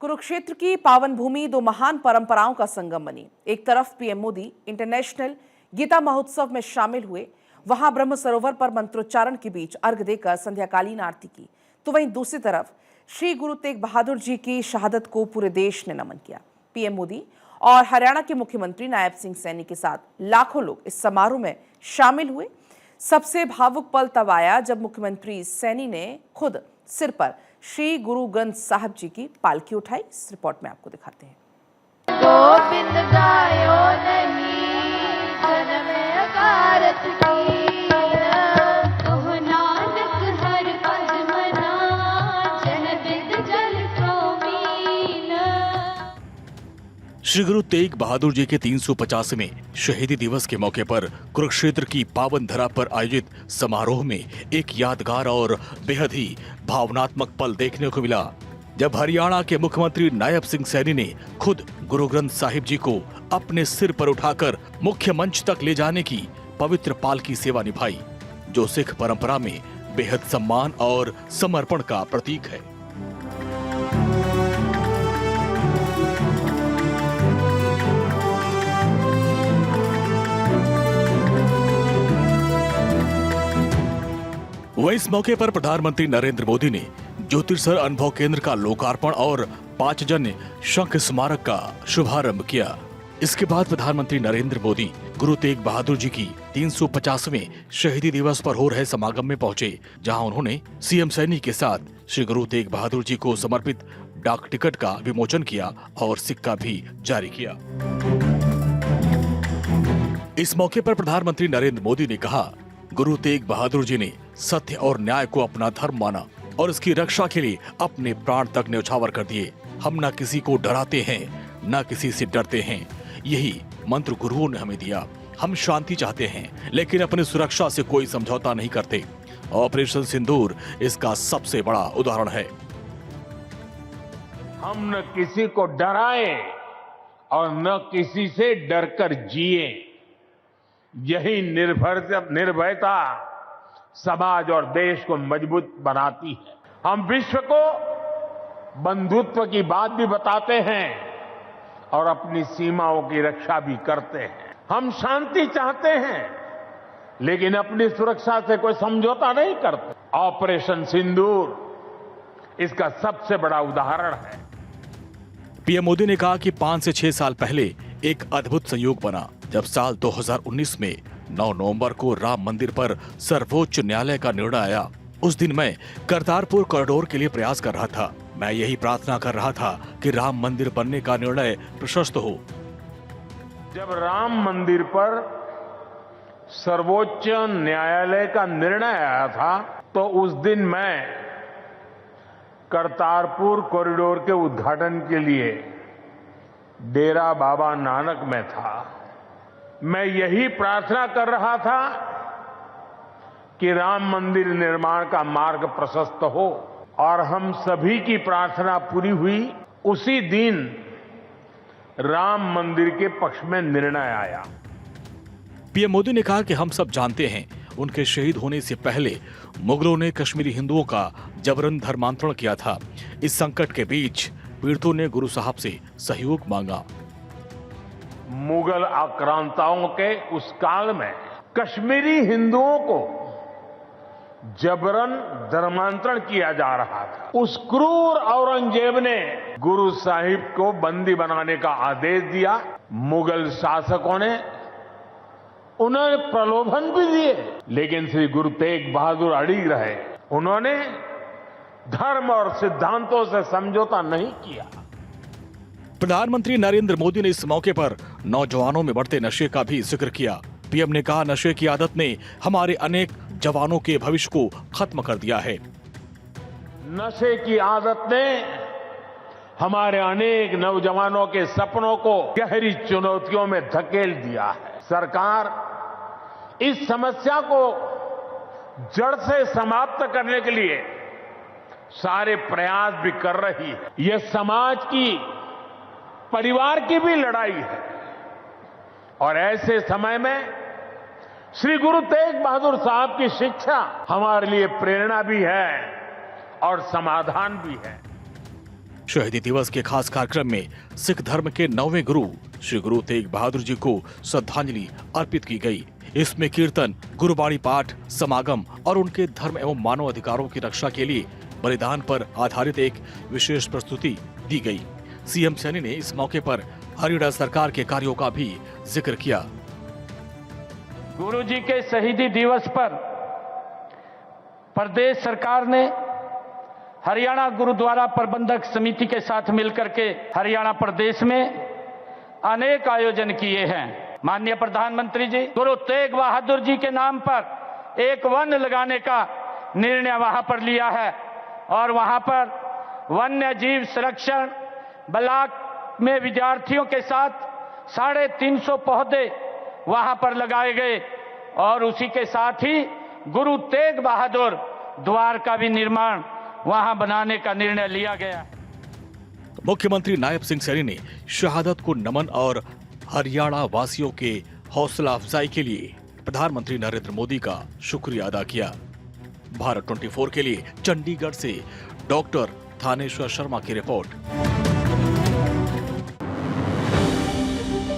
कुरुक्षेत्र की पावन भूमि दो महान परंपराओं का संगम बनी। एक तरफ पीएम मोदी इंटरनेशनल गीता महोत्सव में शामिल हुए, वहां ब्रह्म सरोवर पर मंत्रोच्चारण के बीच अर्घ देकर संध्याकालीन आरती की, तो वहीं दूसरी तरफ श्री गुरु तेग बहादुर जी की शहादत को पूरे देश ने नमन किया। पीएम मोदी और हरियाणा के मुख्यमंत्री नायब सिंह सैनी के साथ लाखों लोग इस समारोह में शामिल हुए। सबसे भावुक पल तब आया जब मुख्यमंत्री सैनी ने खुद सिर पर श्री गुरु ग्रंथ साहिब जी की पालकी उठाई। इस रिपोर्ट में आपको दिखाते हैं। गोविंद गायो नहीं जन्म अकारत कीन, तुह नानक हर पद मना, जन बिद जल प्रोमीन। श्री गुरु तेग बहादुर जी के 350वें शहीदी दिवस के मौके पर कुरुक्षेत्र की पावन धरा पर आयोजित समारोह में एक यादगार और बेहद ही भावनात्मक पल देखने को मिला, जब हरियाणा के मुख्यमंत्री नायब सिंह सैनी ने खुद गुरु ग्रंथ साहिब जी को अपने सिर पर उठाकर मुख्य मंच तक ले जाने की पवित्र पालकी सेवा निभाई, जो सिख परंपरा में बेहद सम्मान और समर्पण का प्रतीक है। वहीं इस मौके पर प्रधानमंत्री नरेंद्र मोदी ने ज्योतिर्सर अनुभव केंद्र का लोकार्पण और 5 जन शंख स्मारक का शुभारंभ किया। इसके बाद प्रधानमंत्री नरेंद्र मोदी गुरु तेग बहादुर जी की 350वें शहीदी दिवस पर हो रहे समागम में पहुंचे, जहां उन्होंने सीएम सैनी के साथ श्री गुरु तेग बहादुर जी को समर्पित डाक टिकट का विमोचन किया और सिक्का भी जारी किया। इस मौके पर प्रधानमंत्री नरेंद्र मोदी ने कहा, गुरु तेग बहादुर जी ने सत्य और न्याय को अपना धर्म माना और इसकी रक्षा के लिए अपने प्राण तक न्यौछावर कर दिए। हम न किसी को डराते हैं, न किसी से डरते हैं। यही मंत्र गुरुओं ने हमें दिया। हम शांति चाहते हैं, लेकिन अपनी सुरक्षा से कोई समझौता नहीं करते। ऑपरेशन सिंदूर इसका सबसे बड़ा उदाहरण है। हम न किसी को डराए और न किसी से डरकर जिए। यही निर्भयता समाज और देश को मजबूत बनाती है। हम विश्व को बंधुत्व की बात भी बताते हैं और अपनी सीमाओं की रक्षा भी करते हैं। हम शांति चाहते हैं, लेकिन अपनी सुरक्षा से कोई समझौता नहीं करते। ऑपरेशन सिंदूर इसका सबसे बड़ा उदाहरण है। पीएम मोदी ने कहा कि 5 से 6 साल पहले एक अद्भुत संयोग बना, जब साल 2019 में 9 नवंबर को राम मंदिर पर सर्वोच्च न्यायालय का निर्णय आया। उस दिन मैं करतारपुर कॉरिडोर के लिए प्रयास कर रहा था। मैं यही प्रार्थना कर रहा था कि राम मंदिर बनने का निर्णय प्रशस्त हो। जब राम मंदिर पर सर्वोच्च न्यायालय का निर्णय आया था, तो उस दिन मैं करतारपुर कॉरिडोर के उद्घाटन के लिए डेरा बाबा नानक में था। मैं यही प्रार्थना कर रहा था कि राम मंदिर निर्माण का मार्ग प्रशस्त हो, और हम सभी की प्रार्थना पूरी हुई। उसी दिन राम मंदिर के पक्ष में निर्णय आया। पीएम मोदी ने कहा कि हम सब जानते हैं, उनके शहीद होने से पहले मुगलों ने कश्मीरी हिंदुओं का जबरन धर्मांतरण किया था। इस संकट के बीच पीड़ितों ने गुरु साहब से सहयोग मांगा। मुगल आक्रांताओं के उस काल में कश्मीरी हिंदुओं को जबरन धर्मांतरण किया जा रहा था। उस क्रूर औरंगजेब ने गुरु साहिब को बंदी बनाने का आदेश दिया। मुगल शासकों ने उन्हें प्रलोभन भी दिए, लेकिन श्री गुरु तेग बहादुर अड़िग रहे। उन्होंने धर्म और सिद्धांतों से समझौता नहीं किया। प्रधानमंत्री नरेंद्र मोदी ने इस मौके पर नौजवानों में बढ़ते नशे का भी जिक्र किया। पीएम ने कहा, नशे की आदत ने हमारे अनेक जवानों के भविष्य को खत्म कर दिया है। नशे की आदत ने हमारे अनेक नौजवानों के सपनों को गहरी चुनौतियों में धकेल दिया है। सरकार इस समस्या को जड़ से समाप्त करने के लिए सारे प्रयास भी कर रही है। यह समाज की, परिवार की भी लड़ाई है, और ऐसे समय में श्री गुरु तेग बहादुर साहब की शिक्षा हमारे लिए प्रेरणा भी है और समाधान भी है। शहीदी दिवस के खास कार्यक्रम में सिख धर्म के 9वें गुरु श्री गुरु तेग बहादुर जी को श्रद्धांजलि अर्पित की गई। इसमें कीर्तन, गुरुबाणी पाठ, समागम और उनके धर्म एवं मानव अधिकारों की रक्षा के लिए बलिदान पर आधारित एक विशेष प्रस्तुति दी गई। सीएम सैनी ने इस मौके पर हरियाणा सरकार के कार्यों का भी जिक्र किया। गुरु जी के शहीदी दिवस पर प्रदेश सरकार ने हरियाणा गुरुद्वारा प्रबंधक समिति के साथ मिलकर के हरियाणा प्रदेश में अनेक आयोजन किए हैं। माननीय प्रधानमंत्री जी, गुरु तेग बहादुर जी के नाम पर एक वन लगाने का निर्णय वहां पर लिया है और वहां पर वन्य जीव संरक्षण ब्लॉक में विद्यार्थियों के साथ 350 पौधे वहां पर लगाए गए और उसी के साथ ही गुरु तेग बहादुर द्वार का भी निर्माण वहां बनाने का निर्णय लिया गया। मुख्यमंत्री नायब सिंह सैनी ने शहादत को नमन और हरियाणा वासियों के हौसला अफजाई के लिए प्रधानमंत्री नरेंद्र मोदी का शुक्रिया अदा किया। भारत 24 के लिए चंडीगढ़ से डॉक्टर थानेश्वर शर्मा की रिपोर्ट।